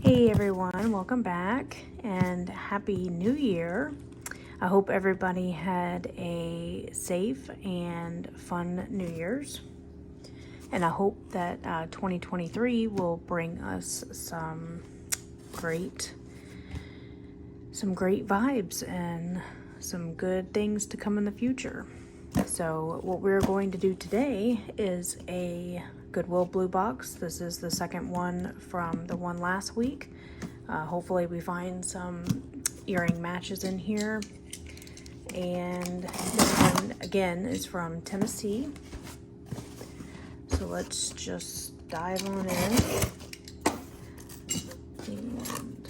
Hey everyone, welcome back and Happy New Year. I hope everybody had a safe and fun New Year's. And I hope that 2023 will bring us great great vibes and some good things to come in the future. So what we're going to do today is a Goodwill Blue Box. This is the second one from the one last week. Hopefully we find some earring matches in here. And this one again is from Tennessee. So let's just dive on in. And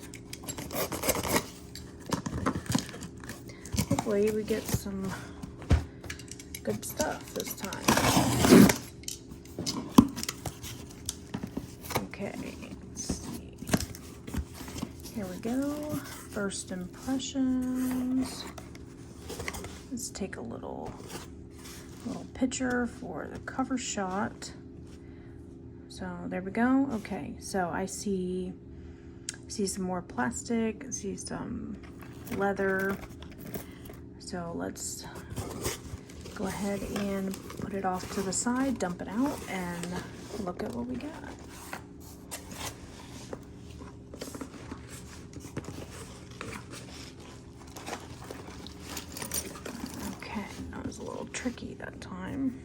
hopefully we get some good stuff this time. Okay, let's see. Here we go. First impressions. Let's take a little picture for the cover shot. So there we go. Okay, so I see some more plastic, I see some leather. So let's go ahead and put it off to the side, dump it out, and look at what we got. Okay, that was a little tricky that time.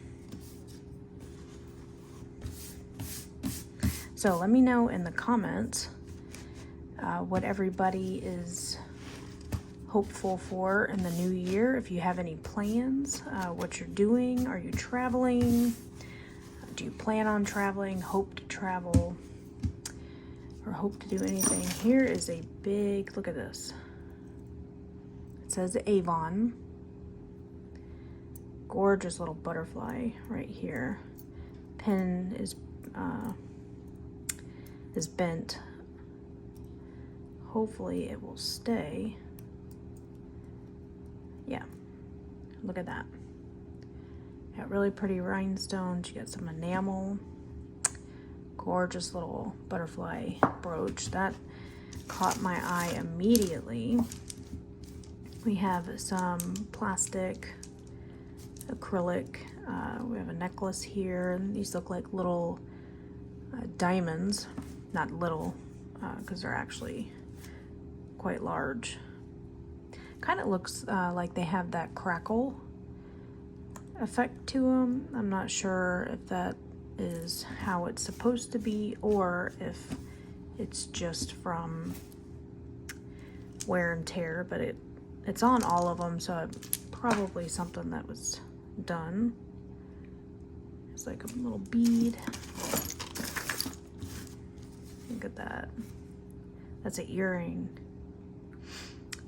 So let me know in the comments what everybody is hopeful for in the new year. If you have any plans, what you're doing, are you traveling? Do you plan on traveling, hope to travel, or hope to do anything? Here is a big, look at this. It says Avon. Gorgeous little butterfly right here. Pin is bent. Hopefully it will stay. Yeah, look at that. Got really pretty rhinestones. You got some enamel. Gorgeous little butterfly brooch. That caught my eye immediately. We have some plastic, acrylic. We have a necklace here. These look like little diamonds. Not little, because they're actually quite large. Kind of looks like they have that crackle effect to them. I'm not sure if that is how it's supposed to be or if it's just from wear and tear, but it's on all of them, so probably something that was done. It's like a little bead. Look at that. That's an earring.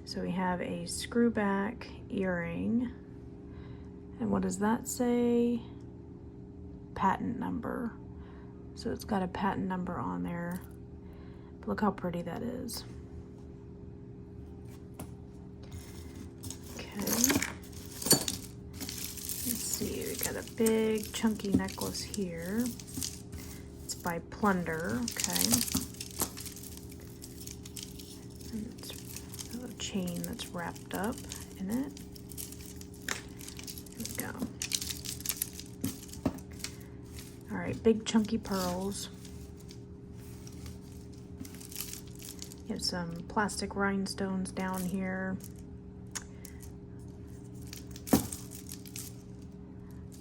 So we have a screw back earring. And what does that say? Patent number. So it's got a patent number on there. But look how pretty that is. Okay. Let's see, we got a big chunky necklace here. It's by Plunder, okay. Chain that's wrapped up in it. There we go. All right, big chunky pearls. You have some plastic rhinestones down here.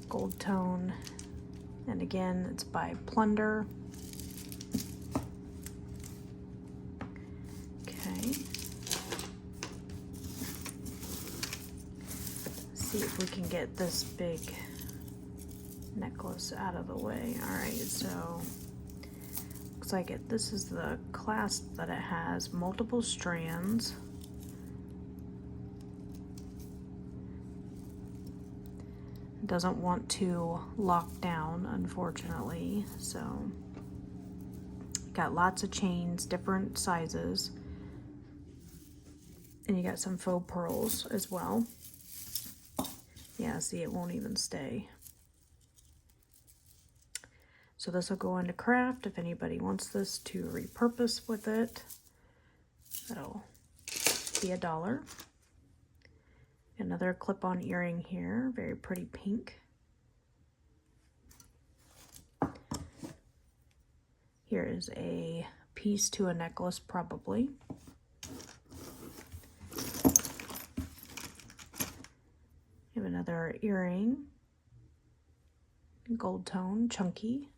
Gold tone. And again, it's by Plunder. See if we can get this big necklace out of the way. All right, so looks like this is the clasp that it has, multiple strands. It doesn't want to lock down, unfortunately, so got lots of chains, different sizes, and you got some faux pearls as well. Yeah, see, it won't even stay. So this will go into craft if anybody wants this to repurpose with it. That'll be $1. Another clip-on earring here, very pretty pink. Here is a piece to a necklace, probably. We have another earring, gold tone, chunky.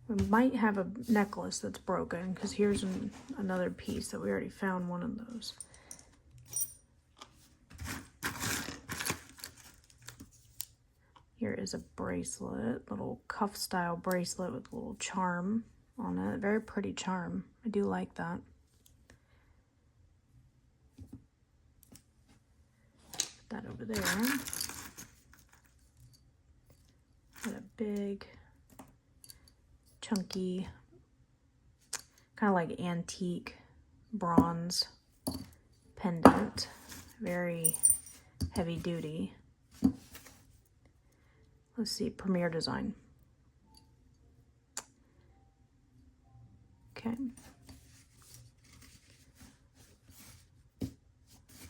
We might have a necklace that's broken, because here's another piece that we already found one of those. Here is a bracelet, little cuff style bracelet with a little charm on it. Very pretty charm. I do like that. Put that over there. Got a big, chunky, kind of like antique bronze pendant. Very heavy duty. Let's see, Premier Design. Okay.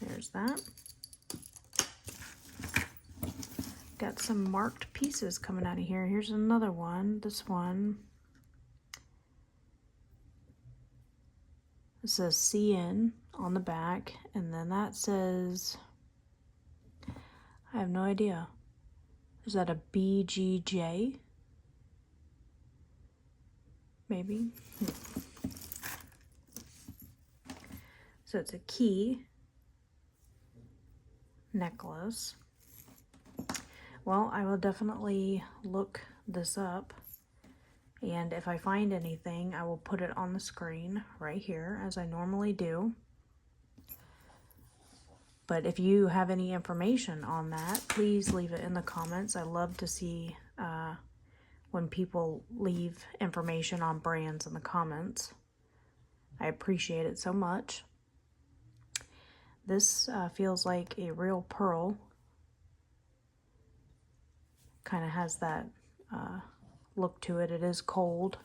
There's that. Got some marked pieces coming out of here. Here's another one. This one. It says CN on the back, and then that says, I have no idea. Is that a BGJ? Maybe. So it's a key necklace. Well, I will definitely look this up, and if I find anything, I will put it on the screen right here, as I normally do. But if you have any information on that, please leave it in the comments. I love to see when people leave information on brands in the comments. I appreciate it so much. This feels like a real pearl. Kind of has that look to it. It is cold.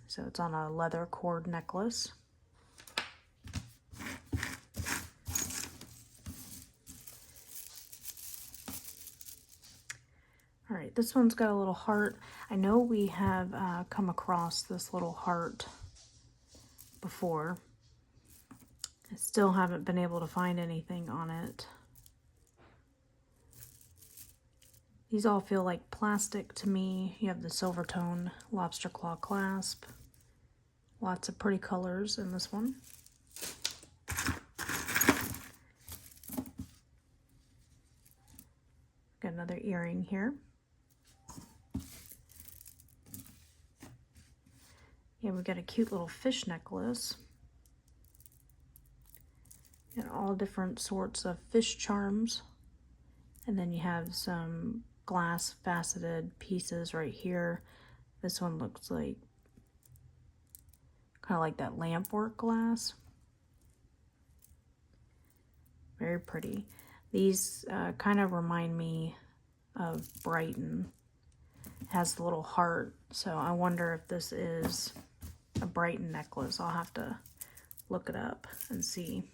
So it's on a leather cord necklace. All right, this one's got a little heart. I know we have come across this little heart before. I still haven't been able to find anything on it. These all feel like plastic to me. You have the silver tone lobster claw clasp. Lots of pretty colors in this one. Got another earring here. Yeah, we got a cute little fish necklace. And all different sorts of fish charms. And then you have some glass faceted pieces right here. This one looks like kind of like that lamp work glass. Very pretty. These kind of remind me of Brighton. It has the little heart, so I wonder if this is a Brighton necklace. I'll have to look it up and see.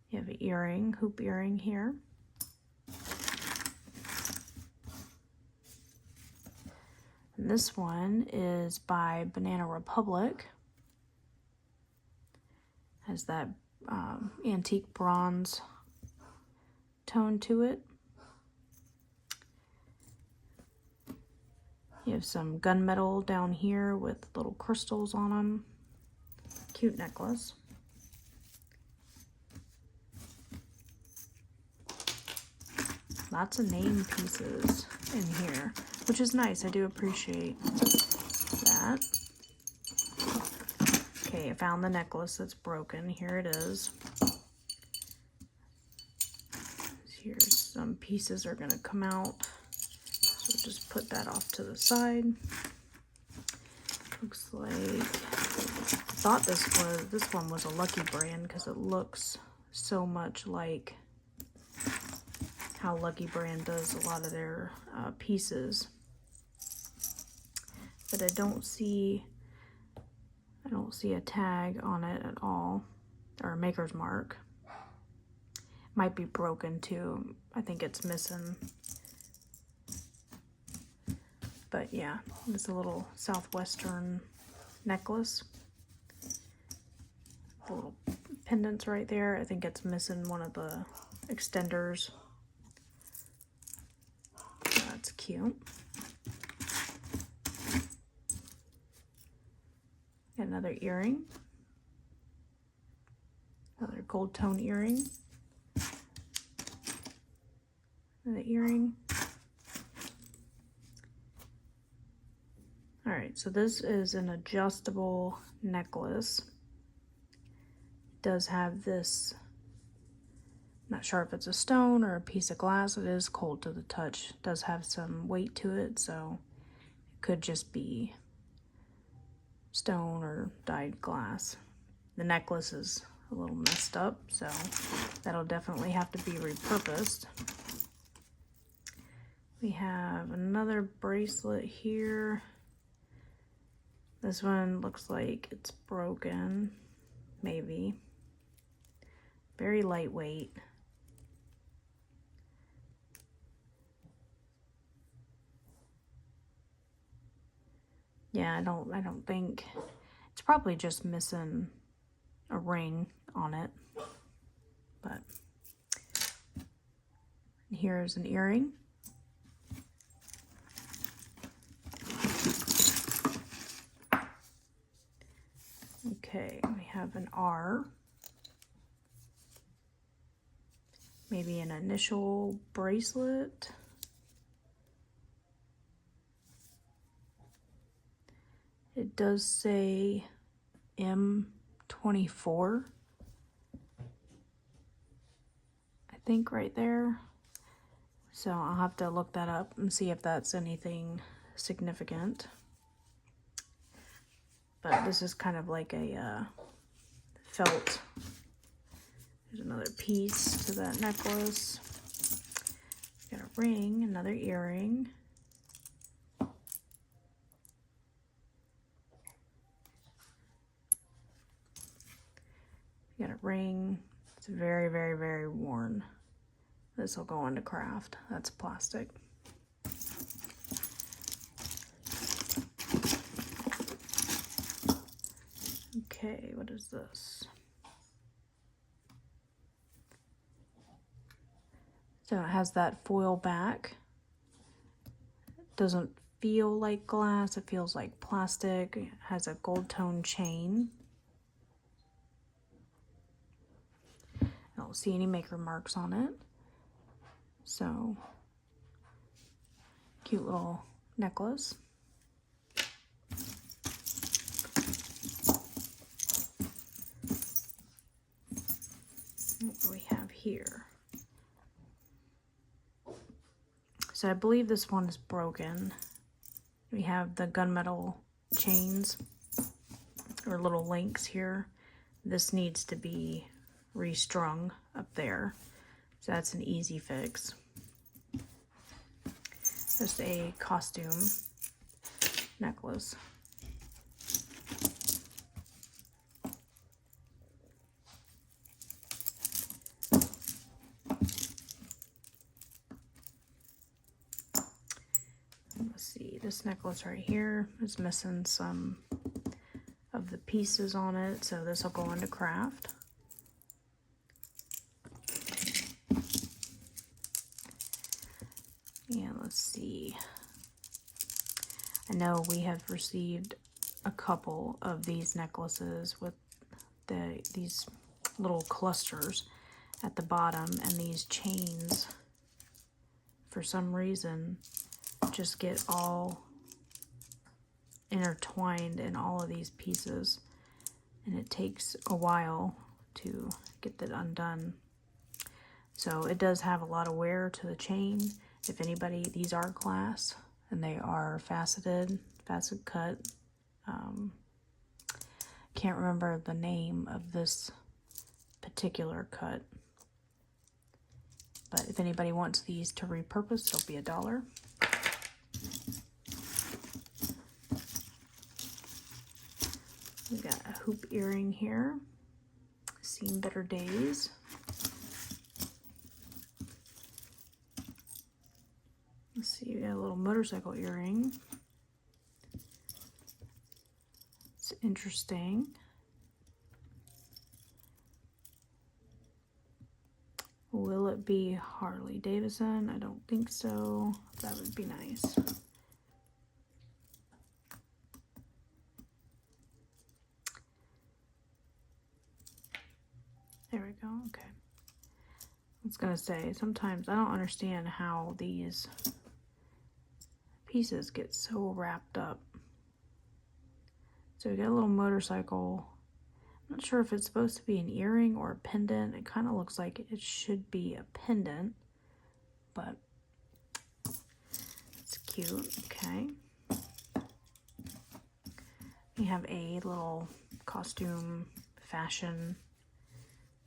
You have an earring, hoop earring here. And this one is by Banana Republic. Has that antique bronze tone to it. You have some gunmetal down here with little crystals on them. Cute necklace. Lots of name pieces in here, which is nice. I do appreciate that. Okay, I found the necklace that's broken. Here it is. Here's some pieces are gonna come out. So just put that off to the side. Looks like, I thought this one was a Lucky brand because it looks so much like how Lucky Brand does a lot of their pieces. But I don't see a tag on it at all, or a maker's mark. Might be broken too. I think it's missing. But yeah, it's a little southwestern necklace. The little pendants right there. I think it's missing one of the extenders. That's cute. Got another earring. Another gold tone earring. Another earring. Alright, so this is an adjustable necklace. It does have this, not sure if it's a stone or a piece of glass. It is cold to the touch. It does have some weight to it, so it could just be stone or dyed glass. The necklace is a little messed up, so that'll definitely have to be repurposed. We have another bracelet here. This one looks like it's broken, maybe. Very lightweight. Yeah, I don't think, it's probably just missing a ring on it. But here's an earring. Okay, we have an R. Maybe an initial bracelet. It does say M24. I think right there. So I'll have to look that up and see if that's anything significant. But this is kind of like a felt. There's another piece to that necklace. Got a ring, another earring. Got a ring. It's very, very, very worn. This will go into craft. That's plastic. Okay, what is this? So it has that foil back. It doesn't feel like glass, it feels like plastic. It has a gold tone chain. I don't see any maker marks on it. So, cute little necklace. What do we have here? So I believe this one is broken. We have the gunmetal chains or little links here. This needs to be restrung up there. So that's an easy fix. Just a costume necklace. Let's see, this necklace right here is missing some of the pieces on it, so this will go into craft. And let's see. I know we have received a couple of these necklaces with these little clusters at the bottom, and these chains, for some reason, just get all intertwined in all of these pieces, and it takes a while to get that undone. So it does have a lot of wear to the chain. If anybody, these are glass and they are facet cut. Can't remember the name of this particular cut, but if anybody wants these to repurpose, it'll be $1. We got a hoop earring here. Seen better days. Let's see, we got a little motorcycle earring. It's interesting. Will it be Harley Davidson? I don't think so. That would be nice. There we go, okay. I was gonna say, sometimes I don't understand how these pieces get so wrapped up. So we got a little motorcycle. I'm not sure if it's supposed to be an earring or a pendant. It kind of looks like it should be a pendant, but it's cute, okay. We have a little costume fashion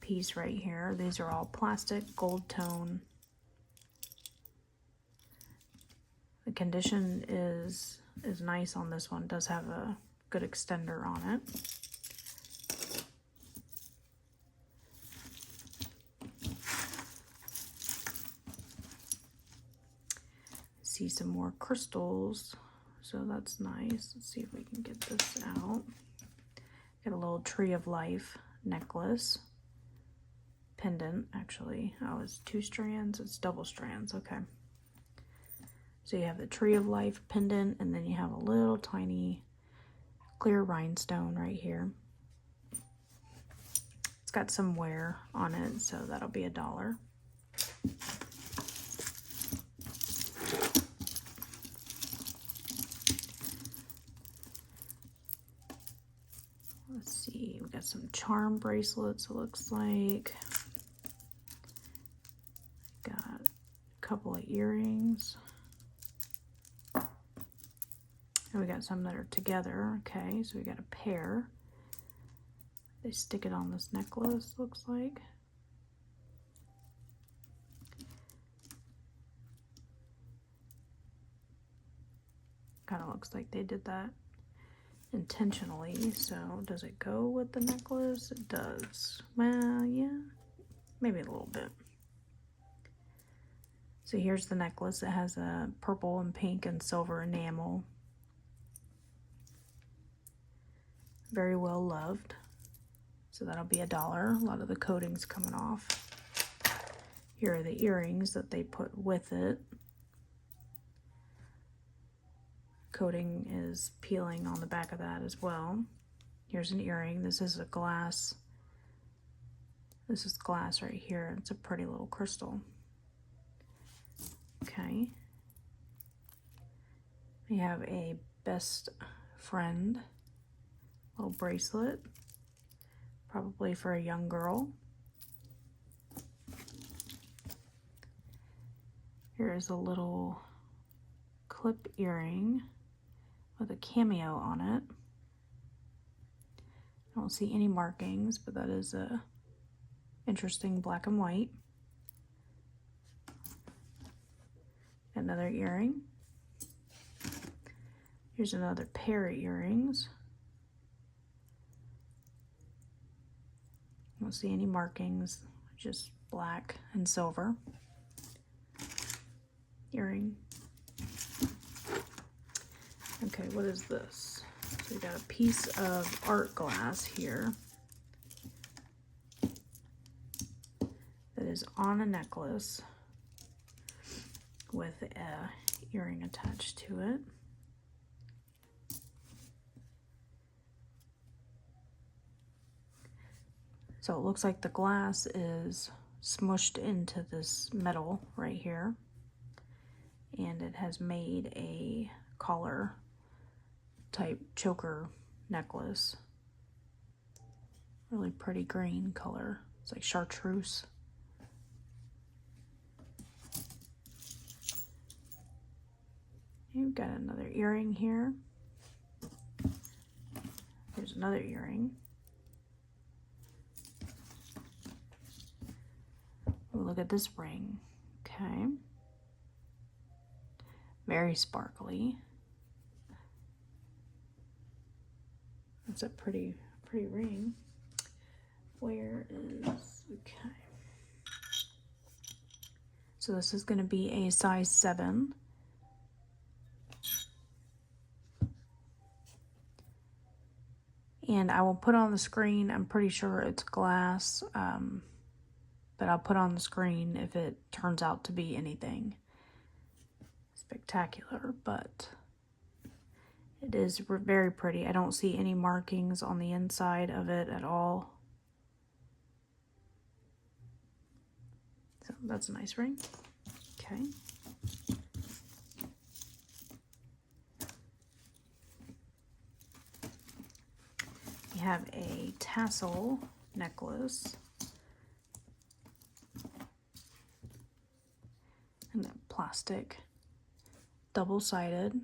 piece right here. These are all plastic, gold tone. The condition is nice on this one. It does have a good extender on it. See some more crystals, so that's nice. Let's see if we can get this out. Got a little tree of life necklace. Pendant, actually. Oh, it's 2 strands. It's double strands. Okay. So you have the tree of life pendant, and then you have a little tiny clear rhinestone right here. It's got some wear on it, so that'll be $1. Let's see, we got some charm bracelets, it looks like. Got a couple of earrings. And we got some that are together. Okay, so we got a pair. They stick it on this necklace, looks like. Kind of looks like they did that intentionally. So does it go with the necklace? It does. Well, yeah, maybe a little bit. So here's the necklace. It has a purple and pink and silver enamel. Very well loved. So that'll be $1. A lot of the coating's coming off. Here are the earrings that they put with it. Coating is peeling on the back of that as well. Here's an earring. This is a glass. This is glass right here. It's a pretty little crystal. Okay. We have a best friend little bracelet, probably for a young girl. Here is a little clip earring with a cameo on it. I don't see any markings, but that is a interesting black and white. Another earring. Here's another pair of earrings. I don't see any markings, just black and silver. Earring. Okay, what is this? So we got a piece of art glass here that is on a necklace with a earring attached to it. So it looks like the glass is smushed into this metal right here, and it has made a collar type choker necklace. Really pretty green color. It's like chartreuse. You've got another earring here. Here's another earring. Oh, look at this ring. Okay. Very sparkly. That's a pretty ring. Where is, okay. So this is going to be a size 7. And I will put on the screen, I'm pretty sure it's glass, but I'll put on the screen if it turns out to be anything spectacular, but it is very pretty. I don't see any markings on the inside of it at all. So that's a nice ring. Okay. We have a tassel necklace. And plastic, double-sided.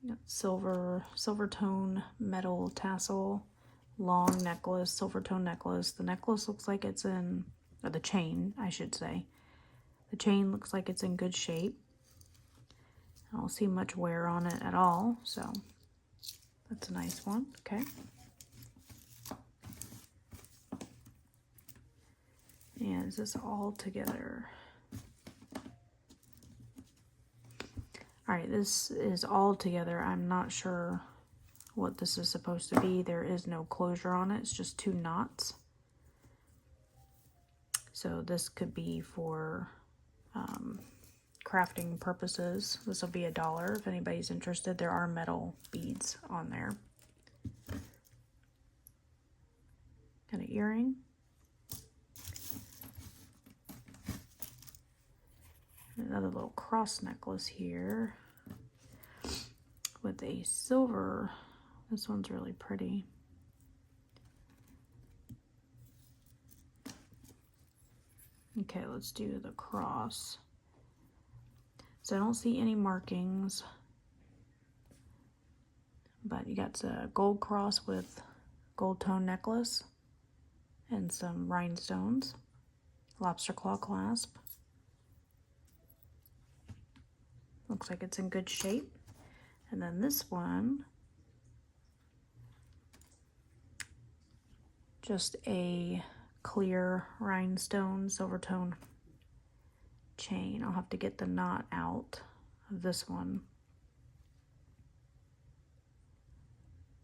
Got silver tone metal tassel, long necklace, silver tone necklace. The necklace looks like it's in, or the chain, I should say. The chain looks like it's in good shape. I don't see much wear on it at all, so that's a nice one. Okay. And is this all together? All right, this is all together. I'm not sure what this is supposed to be. There is no closure on it. It's just 2 knots. So this could be for crafting purposes. This will be $1 if anybody's interested. There are metal beads on there. Got an earring. Another little cross necklace here with a silver. This one's really pretty. Okay, let's do the cross. So I don't see any markings, but you got a gold cross with gold tone necklace and some rhinestones, lobster claw clasp. Looks like it's in good shape. And then this one, just a clear rhinestone silver tone chain. I'll have to get the knot out of this one.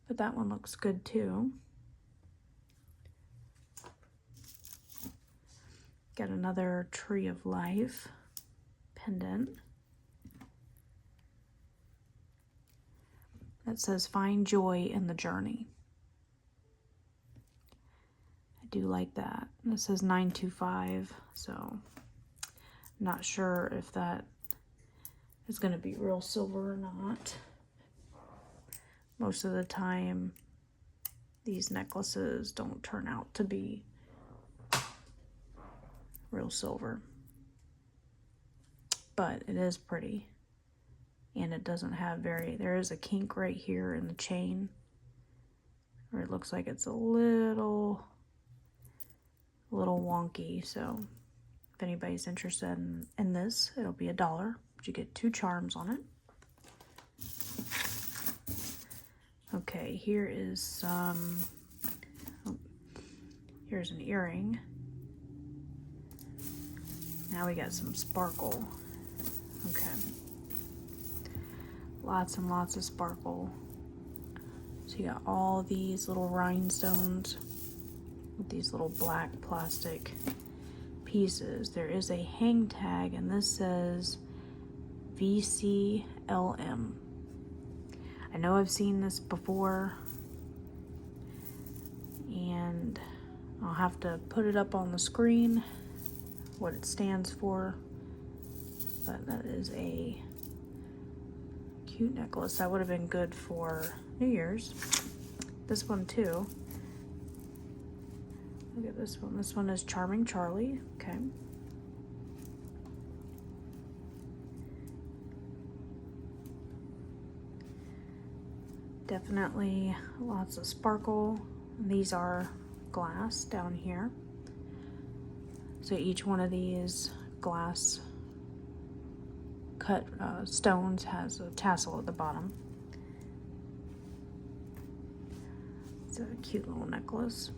But that one looks good too. Got another Tree of Life pendant. That says, "Find joy in the journey." I do like that. And it says 925, so I'm not sure if that is going to be real silver or not. Most of the time, these necklaces don't turn out to be real silver. But it is pretty. And it doesn't have there is a kink right here in the chain, where it looks like it's a little wonky. So if anybody's interested in this, it'll be $1, but you get 2 charms on it. Okay, here is some, here's an earring. Now we got some sparkle. Okay. Lots and lots of sparkle. So you got all these little rhinestones with these little black plastic pieces. There is a hang tag, and this says VCLM. I know I've seen this before, and I'll have to put it up on the screen, what it stands for, but that is a cute necklace. That would have been good for New Year's. This one too. Look at this one. This one is Charming Charlie. Okay. Definitely lots of sparkle. These are glass down here. So each one of these glass cut stones has a tassel at the bottom. It's a cute little necklace.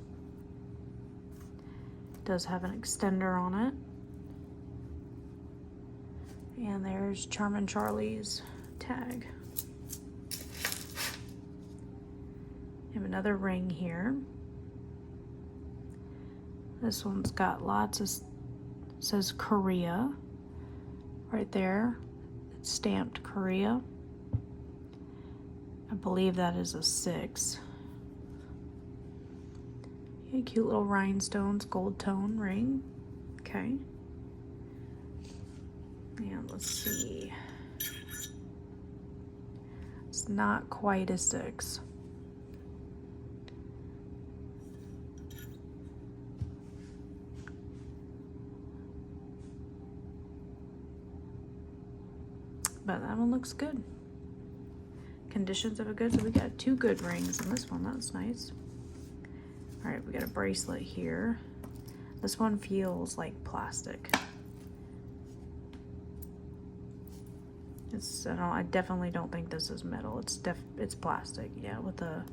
It does have an extender on it. And there's Charmin Charlie's tag. I have another ring here. This one's got lots of, says Korea right there. It's stamped Korea. I believe that is a 6. Okay, cute little rhinestones, gold tone ring. Okay. And let's see. It's not quite a 6. But that one looks good. Conditions of a good. So we got 2 good rings in this one. That's nice. All right, we got a bracelet here. This one feels like plastic. I definitely don't think this is metal. It's plastic, yeah, with a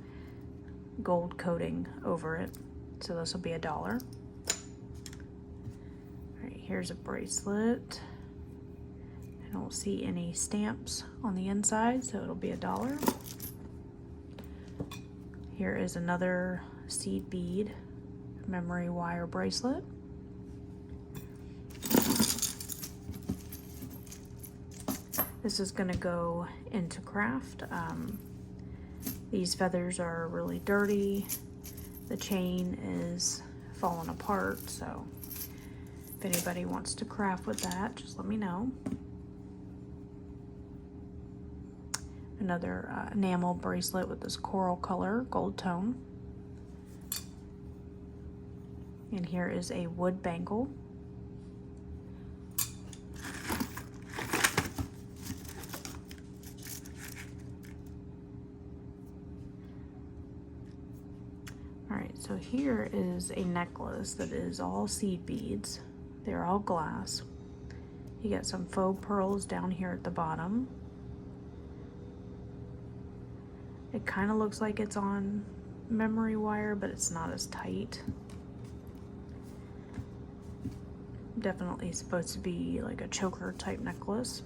gold coating over it. So this will be $1. All right, here's a bracelet. I don't see any stamps on the inside, so it'll be $1. Here is another seed bead memory wire bracelet. This is going to go into craft. These feathers are really dirty. The chain is falling apart, so if anybody wants to craft with that, just let me know. Another enamel bracelet with this coral color, gold tone. And here is a wood bangle. Alright, so here is a necklace that is all seed beads. They're all glass. You got some faux pearls down here at the bottom. It kind of looks like it's on memory wire, but it's not as tight. Definitely supposed to be like a choker type necklace.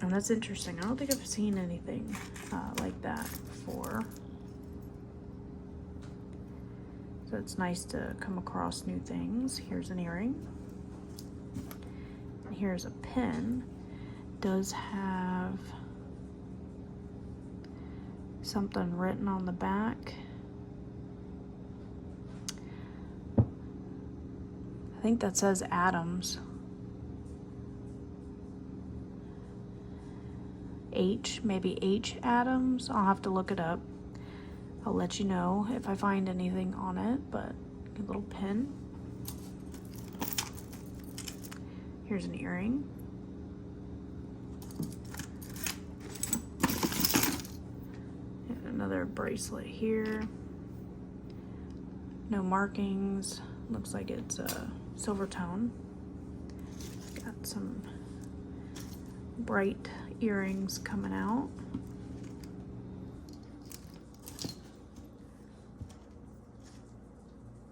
And that's interesting. I don't think I've seen anything like that before. So it's nice to come across new things. Here's an earring. And here's a pin. Does have something written on the back. I think that says Adams. Maybe H Adams. I'll have to look it up. I'll let you know if I find anything on it, but a little pin. Here's an earring. And another bracelet here. No markings. Looks like it's a silver tone. Got some bright earrings coming out.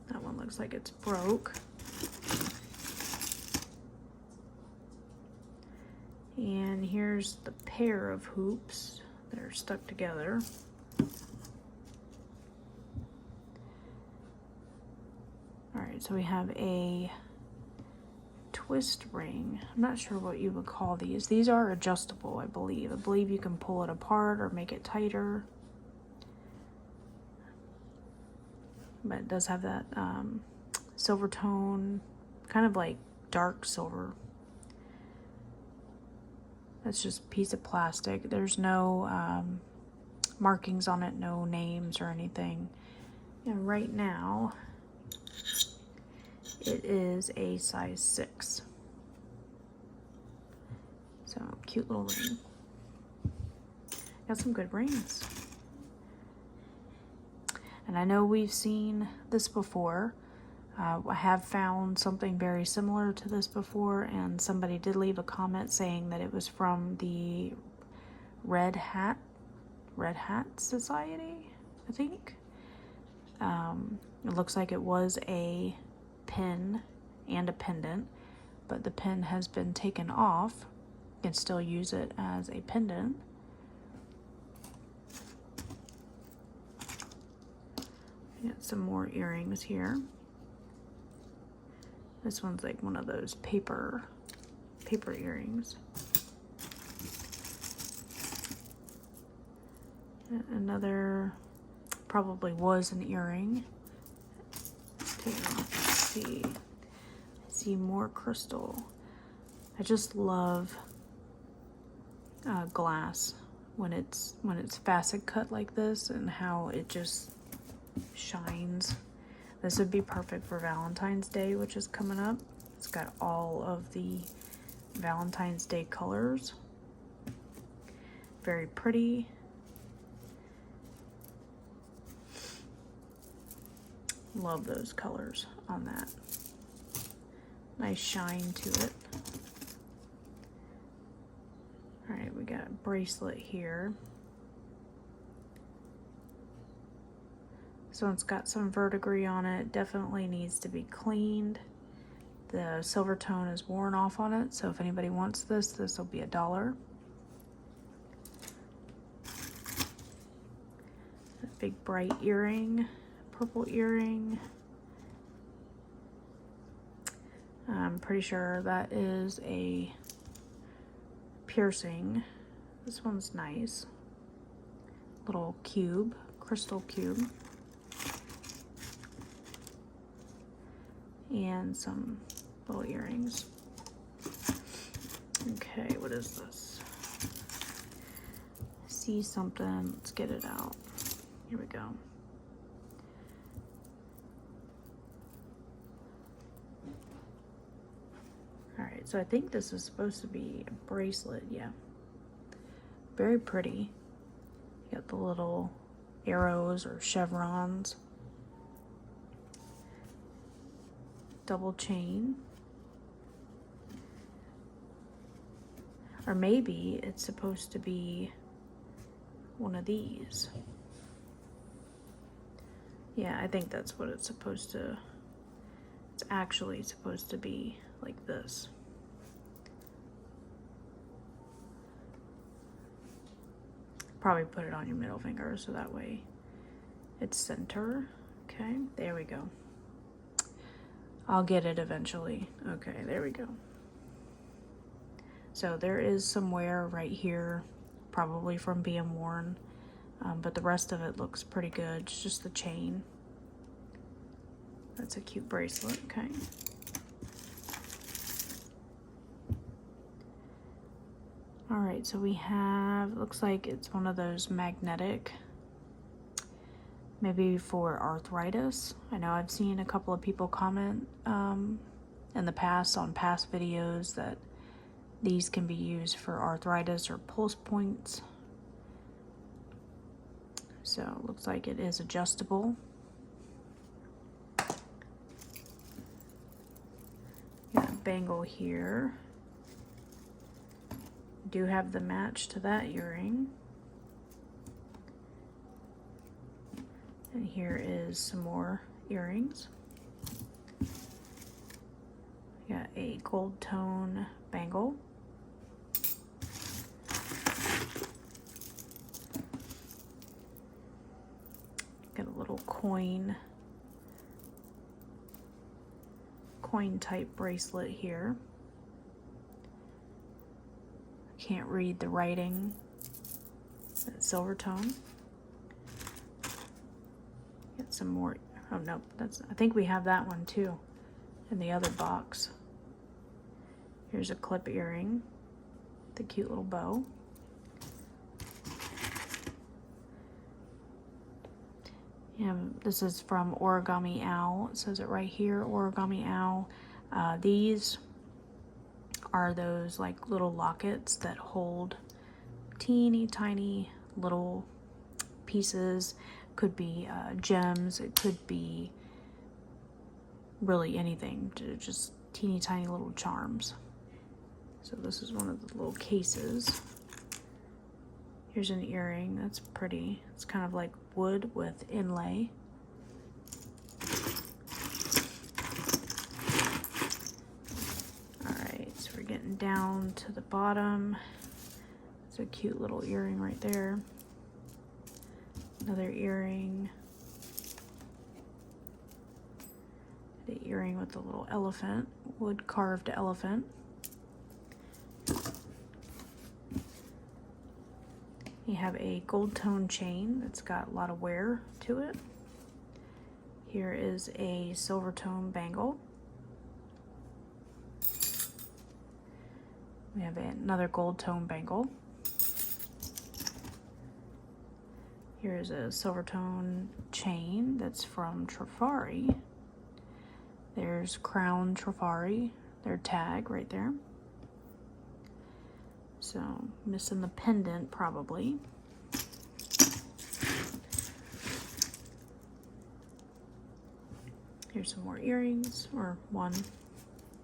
That one looks like it's broke. And here's the pair of hoops that are stuck together. Alright, so we have a twist ring. I'm not sure what you would call these. These are adjustable, I believe. I believe you can pull it apart or make it tighter. But it does have that silver tone, kind of like dark silver. That's just a piece of plastic. There's no markings on it, no names or anything. And right now, it is a size 6. So, cute little ring. Got some good rings. And I know we've seen this before. I have found something very similar to this before, and somebody did leave a comment saying that it was from the Red Hat Society, I think. It looks like it was a pin and a pendant, but the pin has been taken off. You can still use it as a pendant. Got some more earrings here. This one's like one of those paper earrings. Another probably was an earring. Let's see. I see more crystal. I just love glass when it's facet cut like this, and how it just shines. This would be perfect for Valentine's Day, which is coming up. It's got all of the Valentine's Day colors. Very pretty. Love those colors on that. Nice shine to it. All right, we got a bracelet here. This one's got some verdigris on it. Definitely needs to be cleaned. The silver tone is worn off on it, so if anybody wants this, this will be $1. A big bright earring, purple earring. I'm pretty sure that is a piercing. This one's nice. Little cube, crystal cube. And some little earrings. Okay, what is this? I see something. Let's get it out. Here we go. All right, so I think this is supposed to be a bracelet. Yeah, very pretty. You got the little arrows or chevrons. Double chain. Or maybe it's supposed to be one of these. Yeah, I think that's what it's supposed to, it's actually supposed to be like this. Probably put it on your middle finger so that way it's center. Okay, there we go. I'll get it eventually. Okay, there we go. So there is some wear right here, probably from being worn, but the rest of it looks pretty good. It's just the chain. That's a cute bracelet, okay. All right, so we have, looks like it's one of those magnetic, maybe for arthritis. I know I've seen a couple of people comment in the past on past videos that these can be used for arthritis or pulse points. So it looks like it is adjustable. Got a bangle here. Do have the match to that earring. And here is some more earrings. Got a gold tone bangle. Got a little coin type bracelet here. Can't read the writing. That silver tone. Get some more. Oh no, I think we have that one too in the other box. Here's a clip earring, the cute little bow. Yeah, this is from Origami Owl. It says it right here, Origami Owl. These are those like little lockets that hold teeny tiny little pieces, Could be gems, it could be really anything, just teeny tiny little charms. So this is one of the little cases. Here's an earring, that's pretty. It's kind of like wood with inlay. Alright, so we're getting down to the bottom. It's a cute little earring right there. Another earring. The earring with the little elephant, wood carved elephant. You have a gold tone chain that's got a lot of wear to it. Here is a silver tone bangle. We have another gold tone bangle. Here's a silver tone chain that's from Trifari. There's Crown Trifari, their tag right there. So, missing the pendant probably. Here's some more earrings, or one.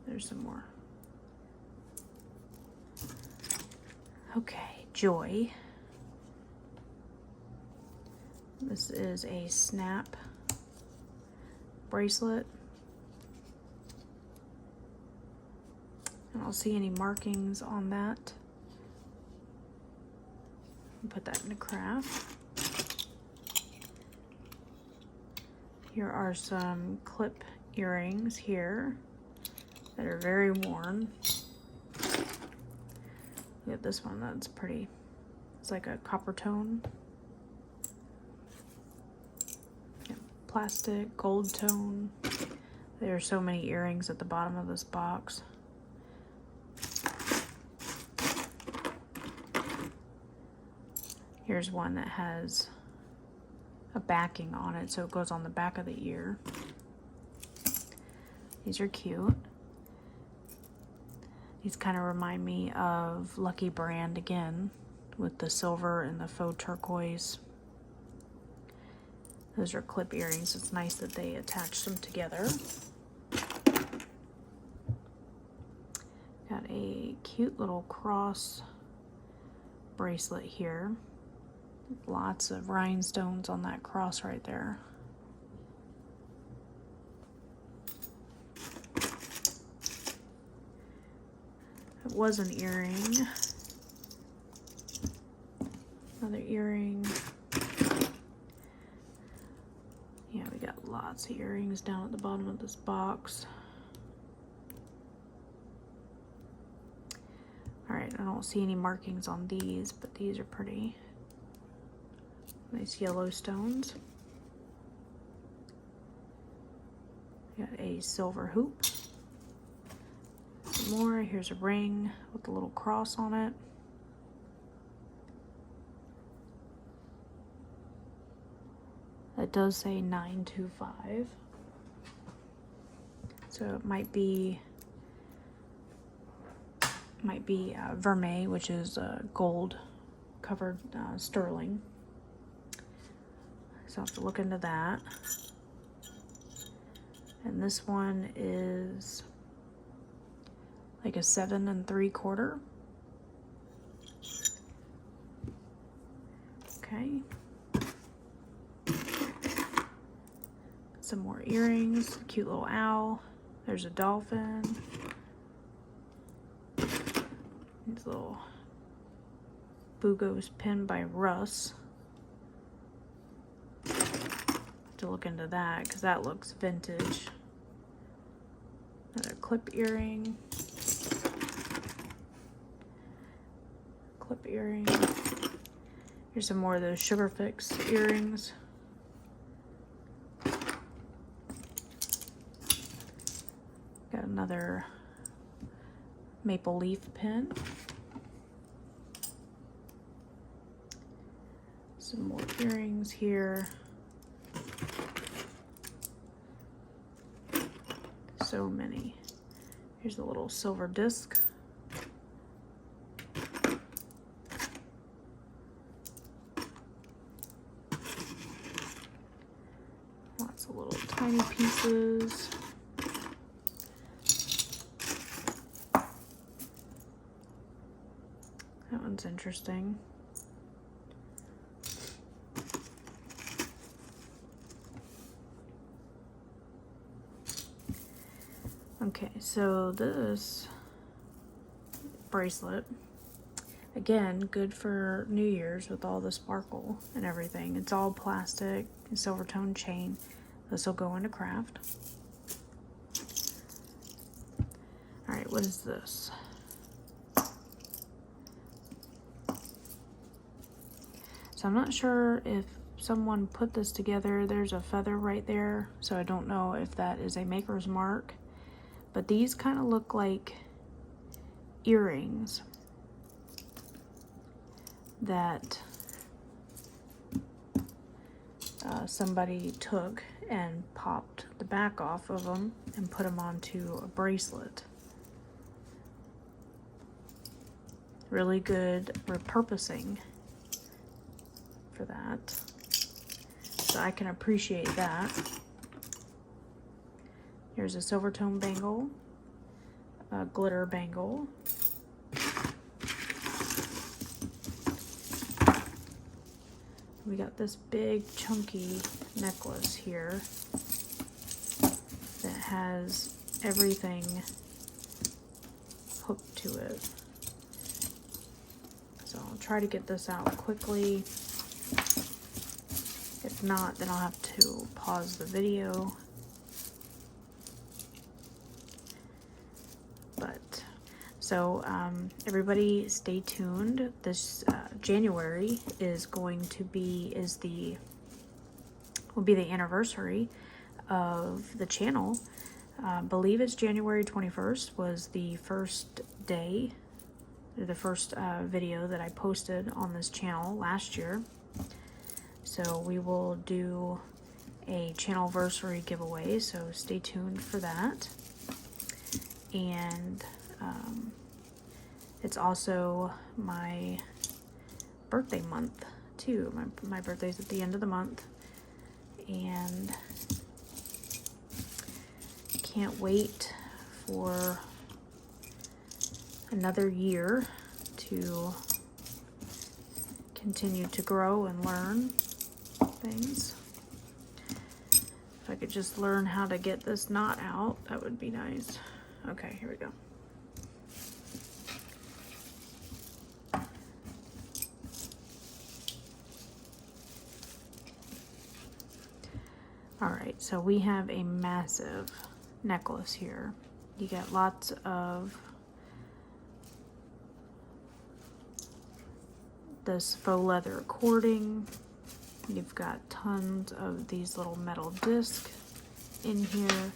There's some more. Okay, Joy. This is a snap bracelet. I don't see any markings on that. Put that in the craft. Here are some clip earrings here that are very worn. Look at this one, that's pretty. It's like a copper tone. Yeah, plastic, gold tone. There are so many earrings at the bottom of this box. Here's one that has a backing on it, so it goes on the back of the ear. These are cute. These kind of remind me of Lucky Brand again, with the silver and the faux turquoise. Those are clip earrings. It's nice that they attached them together. Got a cute little cross bracelet here. Lots of rhinestones on that cross right there. It was an earring. Another earring. Yeah, we got lots of earrings down at the bottom of this box. Alright, I don't see any markings on these, but these are pretty. Nice yellow stones. Got a silver hoop. Some more. Here's a ring with a little cross on it. That does say 925. So it might be vermeil, which is gold covered sterling. So I'll have to look into that. And this one is like a 7 3/4. Okay. Some more earrings, cute little owl. There's a dolphin. These little Bugos pinned by Russ. To look into that because that looks vintage. Another clip earring. Clip earring. Here's some more of those Sugar Fix earrings. Got another maple leaf pin. Some more earrings here. So many. Here's a little silver disc. little tiny pieces. That one's interesting. Okay, so this bracelet, again, good for New Year's with all the sparkle and everything. It's all plastic, silver tone chain. This will go into craft. All right, what is this? So I'm not sure if someone put this together. There's a feather right there, so I don't know if that is a maker's mark. But these kind of look like earrings that somebody took and popped the back off of them and put them onto a bracelet. Really good repurposing for that. So I can appreciate that. Here's a silver tone bangle, a glitter bangle. We got this big chunky necklace here that has everything hooked to it. So I'll try to get this out quickly. If not, then I'll have to pause the video. So everybody stay tuned. This January is going to be, will be the anniversary of the channel. I believe it's January 21st was the first day, the first video that I posted on this channel last year. So we will do a channelversary giveaway, so stay tuned for that. And it's also my birthday month too. My birthday's at the end of the month, and can't wait for another year to continue to grow and learn things. If I could just learn how to get this knot out, that would be nice. Okay, here we go. All right, so we have a massive necklace here. You get lots of this faux leather cording. You've got tons of these little metal discs in here.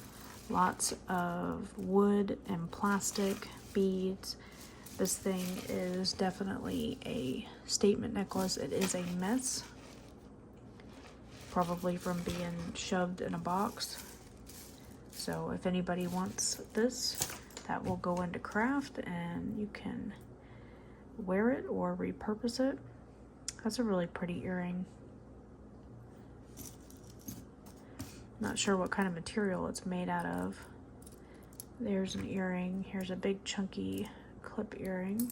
Lots of wood and plastic beads. This thing is definitely a statement necklace. It is a mess, probably from being shoved in a box. So if anybody wants this, that will go into craft and you can wear it or repurpose it. That's a really pretty earring. Not sure what kind of material it's made out of. There's an earring. Here's a big chunky clip earring.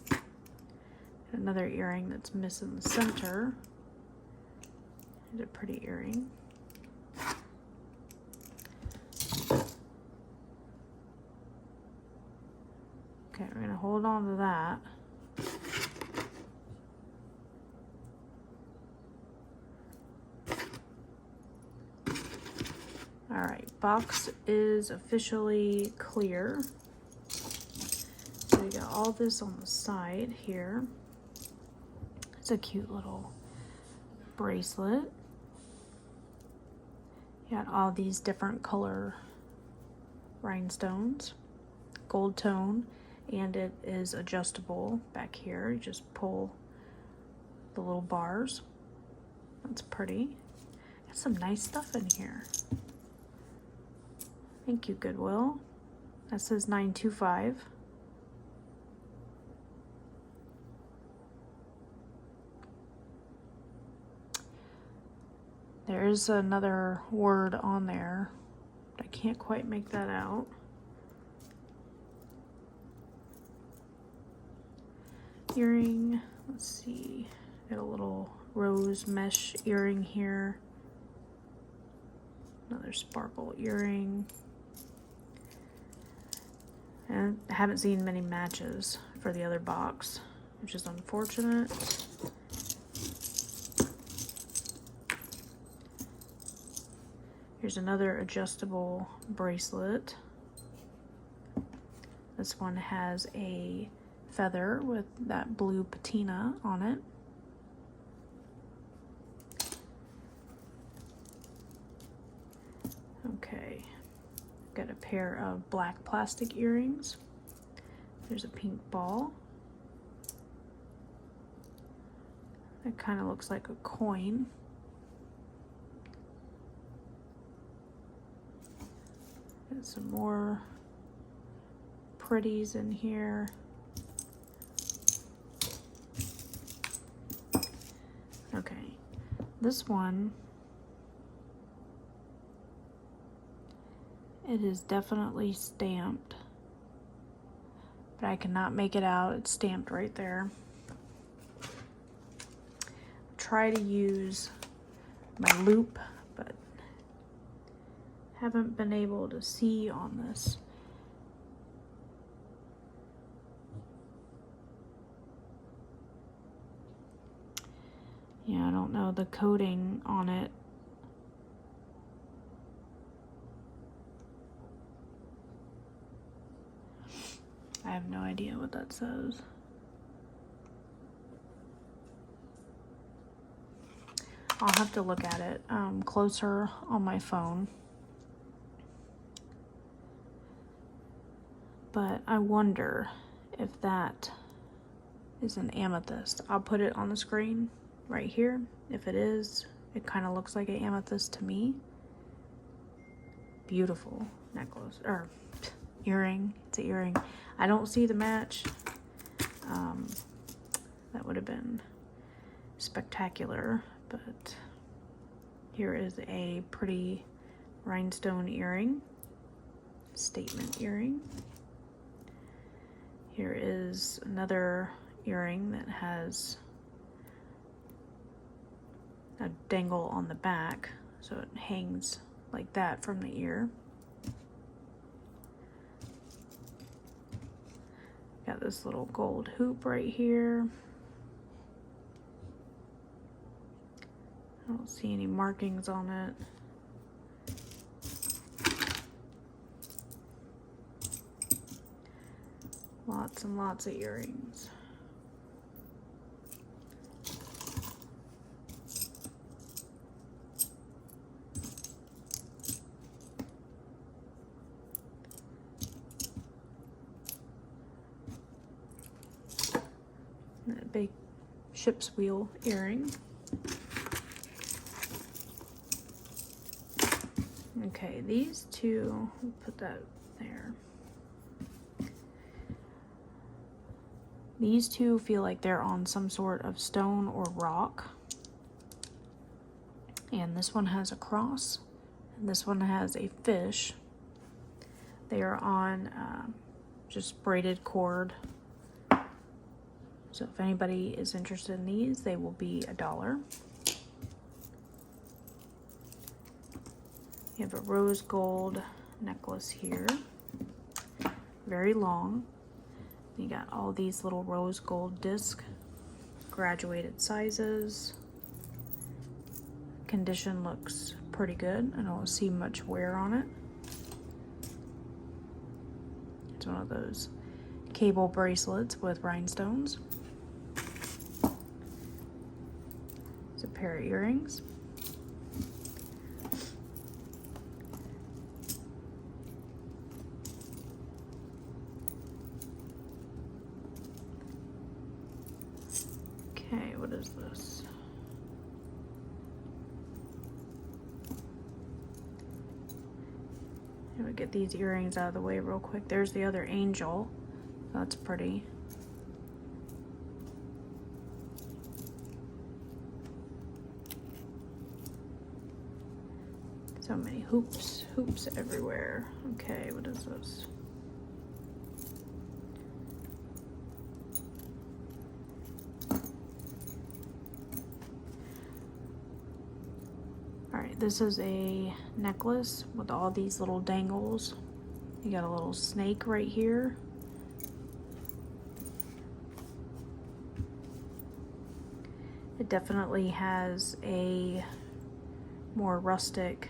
Another earring that's missing the center. It's a pretty earring. Okay, we're gonna hold on to that. All right, box is officially clear. So we got all this on the side here. It's a cute little bracelet. You got all these different color rhinestones, gold tone, and it is adjustable back here. You just pull the little bars. That's pretty. Got some nice stuff in here. Thank you, Goodwill. That says 925. There is another word on there, but I can't quite make that out. Earring, let's see, got a little rose mesh earring here. Another sparkle earring. And I haven't seen many matches for the other box, which is unfortunate. Here's another adjustable bracelet. This one has a feather with that blue patina on it. Okay, got a pair of black plastic earrings. There's a pink ball. It kind of looks like a coin. Got some more pretties in here. Okay, this one, it is definitely stamped, but I cannot make it out. It's stamped right there. Try to use my loop, but haven't been able to see on this. Yeah, I don't know the coating on it. I have no idea what that says. I'll have to look at it closer on my phone. But I wonder if that is an amethyst. I'll put it on the screen right here. If it is, it kind of looks like an amethyst to me. Beautiful necklace, or earring. It's an earring. I don't see the match. That would have been spectacular, but here is a pretty rhinestone earring, statement earring. Here is another earring that has a dangle on the back, so it hangs like that from the ear. Got this little gold hoop right here. I don't see any markings on it. Lots and lots of earrings. That big ship's wheel earring. Okay, these two, we'll put that there. These two feel like they're on some sort of stone or rock. And this one has a cross, and this one has a fish. They are on just braided cord. So if anybody is interested in these, they will be $1. You have a rose gold necklace here, very long. You got all these little rose gold disc, graduated sizes. Condition looks pretty good. I don't see much wear on it. It's one of those cable bracelets with rhinestones. It's a pair of earrings. Okay, what is this? I'm gonna get these earrings out of the way real quick. There's the other angel. That's pretty. So many hoops everywhere. Okay, what is this? All right, this is a necklace with all these little dangles. You got a little snake right here. It definitely has a more rustic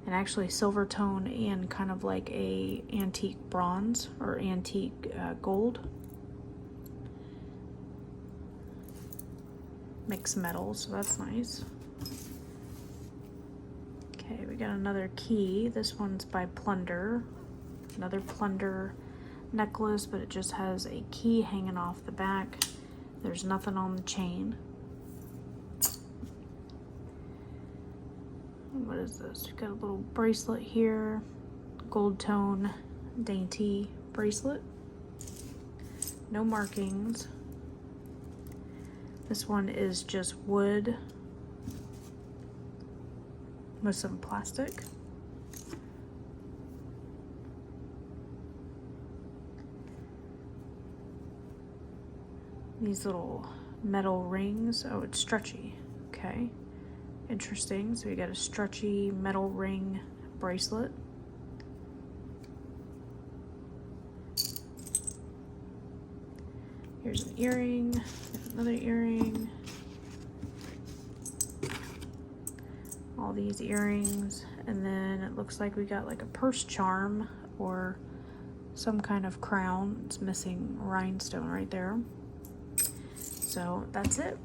and actually silver tone and kind of like a antique bronze or antique gold. Mixed metals, so that's nice. Okay, we got another key. This one's by Plunder. Another Plunder necklace, but it just has a key hanging off the back. There's nothing on the chain. What is this? We've got a little bracelet here. Gold tone, dainty bracelet. No markings. This one is just wood with some plastic. These little metal rings. Oh, it's stretchy. Okay. Interesting. So you got a stretchy metal ring bracelet. Here's an earring, another earring. All these earrings, and then it looks like we got like a purse charm or some kind of crown. It's missing rhinestone right there. So that's it.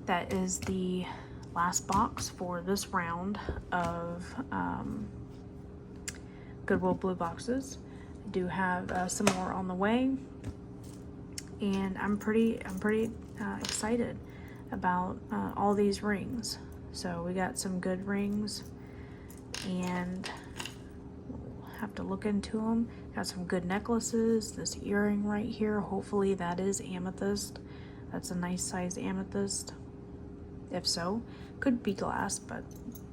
That is the last box for this round of Goodwill blue boxes. I do have some more on the way, and I'm pretty excited about all these rings. So we got some good rings, and we'll have to look into them. Got some good necklaces. This earring right here, hopefully that is amethyst. That's a nice size amethyst. If so, could be glass, but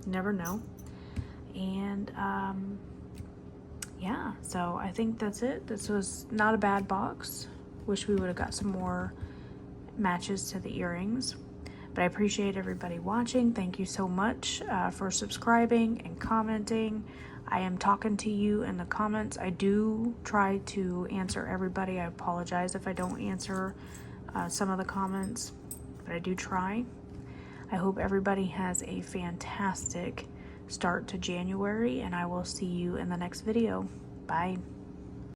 you never know. And yeah, so I think that's it. This was not a bad box. Wish we would have got some more matches to the earrings. But I appreciate everybody watching. Thank you so much for subscribing and commenting. I am talking to you in the comments. I do try to answer everybody. I apologize if I don't answer some of the comments, but I do try. I hope everybody has a fantastic start to January, and I will see you in the next video. Bye.